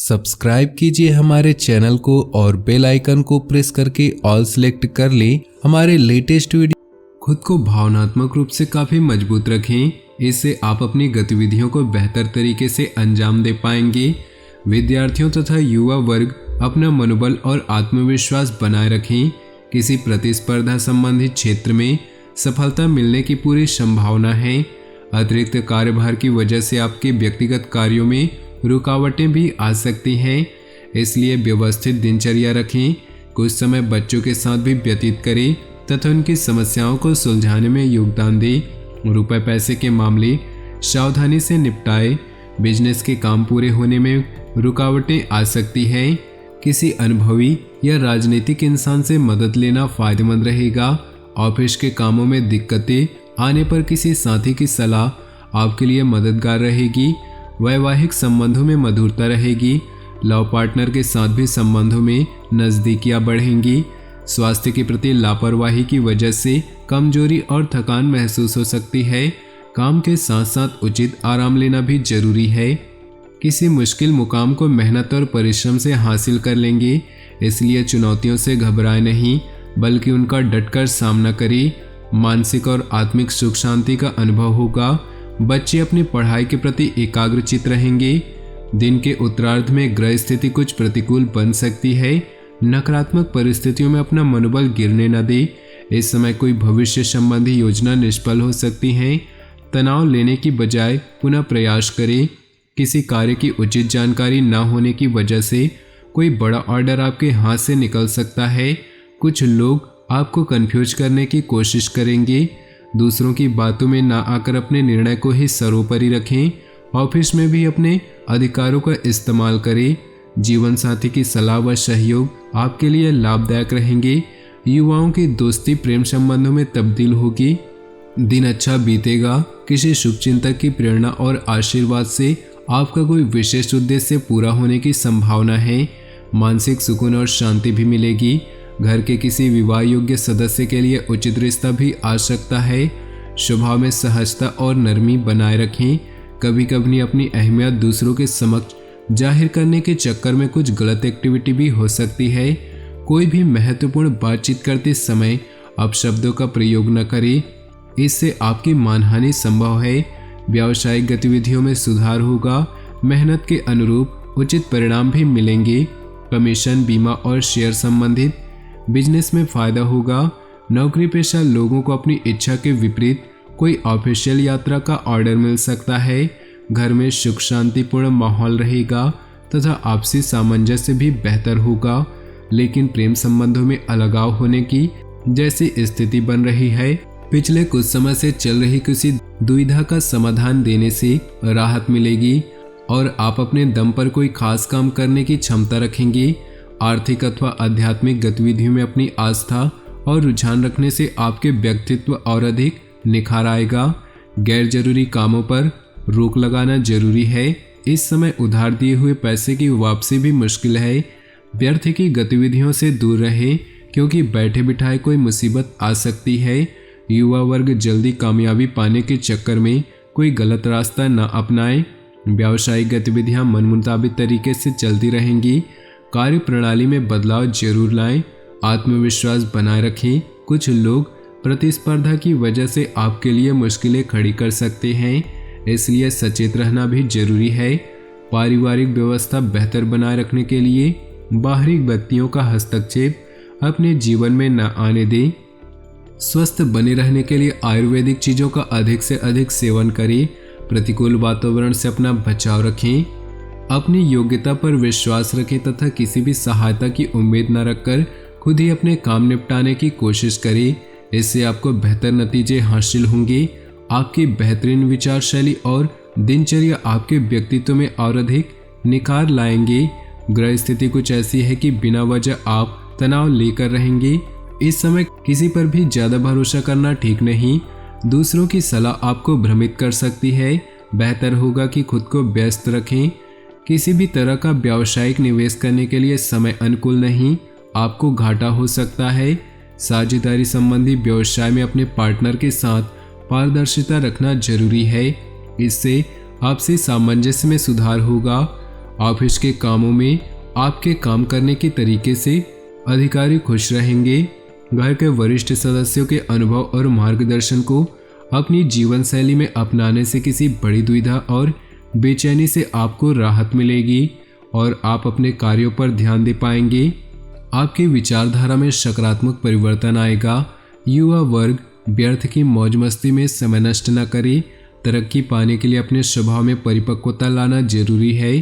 Subscribe कीजिए हमारे channel को और बेल आइकन को प्रेस करके ऑल सेलेक्ट कर लें हमारे लेटेस्ट वीडियो। खुद को भावनात्मक रूप से काफी मजबूत रखें, इससे आप अपनी गतिविधियों को बेहतर तरीके से अंजाम दे पाएंगे। विद्यार्थियों तथा युवा वर्ग अपना मनोबल और आत्मविश्वास बनाए रखें। किसी प्रतिस्पर्धा संबंधित क्षेत्र में सफलता मिलने की पूरी संभावना है। अतिरिक्त कार्यभार की वजह से आपके व्यक्तिगत कार्यों में रुकावटें भी आ सकती हैं, इसलिए व्यवस्थित दिनचर्या रखें। कुछ समय बच्चों के साथ भी व्यतीत करें तथा उनकी समस्याओं को सुलझाने में योगदान दें। रुपए पैसे के मामले सावधानी से निपटाएं। बिजनेस के काम पूरे होने में रुकावटें आ सकती हैं। किसी अनुभवी या राजनीतिक इंसान से मदद लेना फायदेमंद रहेगा। ऑफिस के कामों में दिक्कतें आने पर किसी साथी की सलाह आपके लिए मददगार रहेगी। वैवाहिक संबंधों में मधुरता रहेगी। लव पार्टनर के साथ भी संबंधों में नज़दीकियां बढ़ेंगी। स्वास्थ्य के प्रति लापरवाही की वजह से कमजोरी और थकान महसूस हो सकती है। काम के साथ साथ उचित आराम लेना भी जरूरी है। किसी मुश्किल मुकाम को मेहनत और परिश्रम से हासिल कर लेंगे, इसलिए चुनौतियों से घबराए नहीं बल्कि उनका डटकर सामना करें। मानसिक और आत्मिक सुख शांति का अनुभव होगा। बच्चे अपनी पढ़ाई के प्रति एकाग्रचित रहेंगे। दिन के उत्तरार्ध में ग्रह स्थिति कुछ प्रतिकूल बन सकती है। नकारात्मक परिस्थितियों में अपना मनोबल गिरने न दे। इस समय कोई भविष्य संबंधी योजना निष्फल हो सकती है। तनाव लेने की बजाय पुनः प्रयास करें। किसी कार्य की उचित जानकारी न होने की वजह से कोई बड़ा ऑर्डर आपके हाथ से निकल सकता है। कुछ लोग आपको कंफ्यूज करने की कोशिश करेंगे। दूसरों की बातों में ना आकर अपने निर्णय को ही सर्वोपरि रखें। ऑफिस में भी अपने अधिकारों का इस्तेमाल करें। जीवन साथी की सलाह व सहयोग आपके लिए लाभदायक रहेंगे। युवाओं की दोस्ती प्रेम संबंधों में तब्दील होगी। दिन अच्छा बीतेगा। किसी शुभचिंतक की प्रेरणा और आशीर्वाद से आपका कोई विशेष उद्देश्य पूरा होने की संभावना है। मानसिक सुकून और शांति भी मिलेगी। घर के किसी विवाह योग्य सदस्य के लिए उचित रिश्ता भी आ सकता है। स्वभाव में सहजता और नरमी बनाए रखें। कभी कभी अपनी अहमियत दूसरों के समक्ष जाहिर करने के चक्कर में कुछ गलत एक्टिविटी भी हो सकती है। कोई भी महत्वपूर्ण बातचीत करते समय अपशब्दों का प्रयोग न करें, इससे आपकी मानहानि संभव है। व्यावसायिक गतिविधियों में सुधार होगा। मेहनत के अनुरूप उचित परिणाम भी मिलेंगे। कमीशन, बीमा और शेयर संबंधित बिजनेस में फायदा होगा। नौकरी पेशा लोगों को अपनी इच्छा के विपरीत कोई ऑफिशियल यात्रा का ऑर्डर मिल सकता है। घर में सुख शांतिपूर्ण माहौल रहेगा तथा आपसी सामंजस्य भी बेहतर होगा, लेकिन प्रेम संबंधों में अलगाव होने की जैसी स्थिति बन रही है। पिछले कुछ समय से चल रही किसी दुविधा का समाधान देने से राहत मिलेगी और आप अपने दम पर कोई खास काम करने की क्षमता रखेंगे। आर्थिक अथवा आध्यात्मिक गतिविधियों में अपनी आस्था और रुझान रखने से आपके व्यक्तित्व और अधिक निखार आएगा। गैर जरूरी कामों पर रोक लगाना जरूरी है। इस समय उधार दिए हुए पैसे की वापसी भी मुश्किल है। व्यर्थ की गतिविधियों से दूर रहें, क्योंकि बैठे बिठाए कोई मुसीबत आ सकती है। युवा वर्ग जल्दी कामयाबी पाने के चक्कर में कोई गलत रास्ता न अपनाए। व्यावसायिक गतिविधियां मन मुताबिक तरीके से चलती रहेंगी। कार्य प्रणाली में बदलाव जरूर लाएं। आत्मविश्वास बनाए रखें। कुछ लोग प्रतिस्पर्धा की वजह से आपके लिए मुश्किलें खड़ी कर सकते हैं, इसलिए सचेत रहना भी जरूरी है। पारिवारिक व्यवस्था बेहतर बनाए रखने के लिए बाहरी व्यक्तियों का हस्तक्षेप अपने जीवन में न आने दें। स्वस्थ बने रहने के लिए आयुर्वेदिक चीज़ों का अधिक से अधिक सेवन करें। प्रतिकूल वातावरण से अपना बचाव रखें। अपनी योग्यता पर विश्वास रखें तथा किसी भी सहायता की उम्मीद न रखकर खुद ही अपने काम निपटाने की कोशिश करें। इससे आपको बेहतर नतीजे हासिल होंगे। आपकी बेहतरीन विचार शैली और दिनचर्या आपके व्यक्तित्व में और अधिक निखार लाएंगे। ग्रह स्थिति कुछ ऐसी है कि बिना वजह आप तनाव लेकर रहेंगे। इस समय किसी पर भी ज्यादा भरोसा करना ठीक नहीं। दूसरों की सलाह आपको भ्रमित कर सकती है। बेहतर होगा कि खुद को व्यस्त रखें। किसी भी तरह का व्यावसायिक निवेश करने के लिए समय अनुकूल नहीं, आपको घाटा हो सकता है। साझेदारी संबंधी व्यवसाय में अपने पार्टनर के साथ पारदर्शिता रखना जरूरी है, इससे आपसी सामंजस्य में सुधार होगा। ऑफिस के कामों में आपके काम करने के तरीके से अधिकारी खुश रहेंगे। घर के वरिष्ठ सदस्यों के अनुभव और मार्गदर्शन को अपनी जीवन शैली में अपनाने से किसी बड़ी दुविधा और बेचैनी से आपको राहत मिलेगी और आप अपने कार्यों पर ध्यान दे पाएंगे। आपकी विचारधारा में सकारात्मक परिवर्तन आएगा। युवा वर्ग व्यर्थ की मौज मस्ती में समय नष्ट न करे। तरक्की पाने के लिए अपने स्वभाव में परिपक्वता लाना जरूरी है।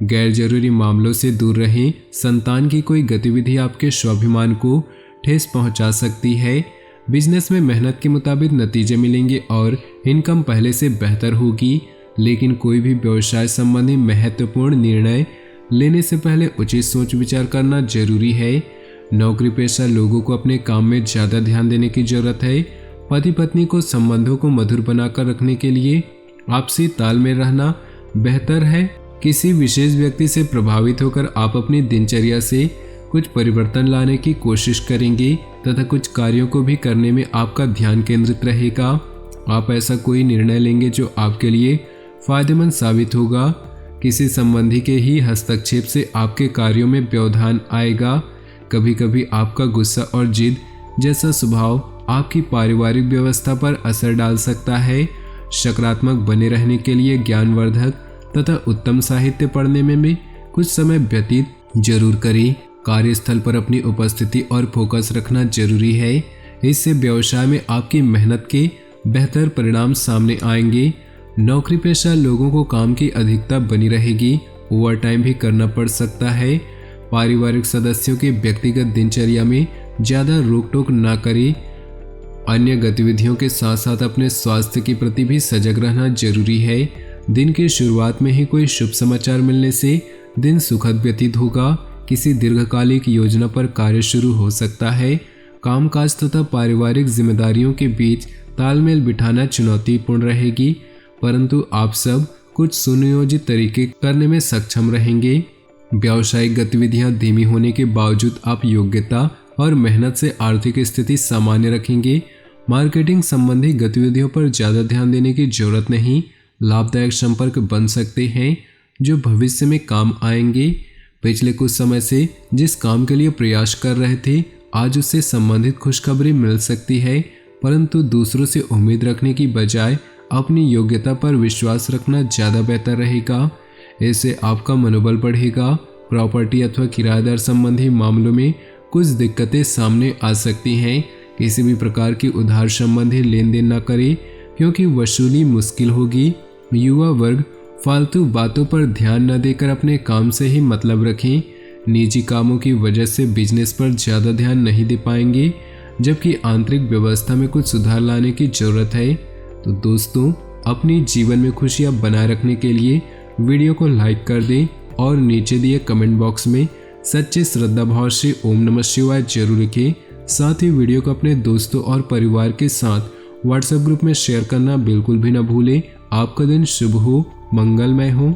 गैर जरूरी मामलों से दूर रहें। संतान की कोई गतिविधि आपके स्वाभिमान को ठेस पहुंचा सकती है। बिजनेस में मेहनत के मुताबिक नतीजे मिलेंगे और इनकम पहले से बेहतर होगी, लेकिन कोई भी व्यवसाय संबंधी महत्वपूर्ण निर्णय लेने से पहले उचित सोच विचार करना जरूरी है। नौकरी पेशा लोगों को अपने काम में ज़्यादा ध्यान देने की जरूरत है। पति पत्नी को संबंधों को मधुर बनाकर रखने के लिए आपसी तालमेल रहना बेहतर है। किसी विशेष व्यक्ति से प्रभावित होकर आप अपनी दिनचर्या से कुछ परिवर्तन लाने की कोशिश करेंगे तथा कुछ कार्यों को भी करने में आपका ध्यान केंद्रित रहेगा। आप ऐसा कोई निर्णय लेंगे जो आपके लिए फायदेमंद साबित होगा। किसी संबंधी के ही हस्तक्षेप से आपके कार्यों में व्यवधान आएगा। कभी कभी आपका गुस्सा और जिद जैसा स्वभाव आपकी पारिवारिक व्यवस्था पर असर डाल सकता है। सकारात्मक बने रहने के लिए ज्ञानवर्धक तथा उत्तम साहित्य पढ़ने में भी कुछ समय व्यतीत जरूर करें। कार्यस्थल पर अपनी उपस्थिति और फोकस रखना जरूरी है। इससे व्यवसाय में आपकी मेहनत के बेहतर परिणाम सामने आएंगे। नौकरी पेशा लोगों को काम की अधिकता बनी रहेगी। ओवरटाइम भी करना पड़ सकता है। पारिवारिक सदस्यों के व्यक्तिगत दिनचर्या में ज़्यादा रोक टोक ना करें। अन्य गतिविधियों के साथ साथ अपने स्वास्थ्य के प्रति भी सजग रहना जरूरी है। दिन की शुरुआत में ही कोई शुभ समाचार मिलने से दिन सुखद व्यतीत होगा। किसी दीर्घकालिक योजना पर कार्य शुरू हो सकता है। कामकाज तथा पारिवारिक जिम्मेदारियों के बीच तालमेल बिठाना चुनौतीपूर्ण रहेगी, परंतु आप सब कुछ सुनियोजित तरीके करने में सक्षम रहेंगे। व्यावसायिक गतिविधियां धीमी होने के बावजूद आप योग्यता और मेहनत से आर्थिक स्थिति सामान्य रखेंगे। मार्केटिंग संबंधी गतिविधियों पर ज़्यादा ध्यान देने की जरूरत नहीं। लाभदायक संपर्क बन सकते हैं जो भविष्य में काम आएंगे। पिछले कुछ समय से जिस काम के लिए प्रयास कर रहे थे, आज उससे संबंधित खुशखबरी मिल सकती है, परंतु दूसरों से उम्मीद रखने की बजाय अपनी योग्यता पर विश्वास रखना ज़्यादा बेहतर रहेगा। इससे आपका मनोबल बढ़ेगा। प्रॉपर्टी अथवा किराएदार संबंधी मामलों में कुछ दिक्कतें सामने आ सकती हैं। किसी भी प्रकार की उधार संबंधी लेन देन न करें, क्योंकि वसूली मुश्किल होगी। युवा वर्ग फालतू बातों पर ध्यान न देकर अपने काम से ही मतलब रखें। निजी कामों की वजह से बिजनेस पर ज़्यादा ध्यान नहीं दे पाएंगे, जबकि आंतरिक व्यवस्था में कुछ सुधार लाने की जरूरत है। तो दोस्तों, अपनी जीवन में खुशियाँ बनाए रखने के लिए वीडियो को लाइक कर दें और नीचे दिए कमेंट बॉक्स में सच्चे श्रद्धा भाव से ओम नमः शिवाय जरूर लिखें। साथ ही वीडियो को अपने दोस्तों और परिवार के साथ व्हाट्सएप ग्रुप में शेयर करना बिल्कुल भी न भूलें। आपका दिन शुभ हो, मंगलमय हो।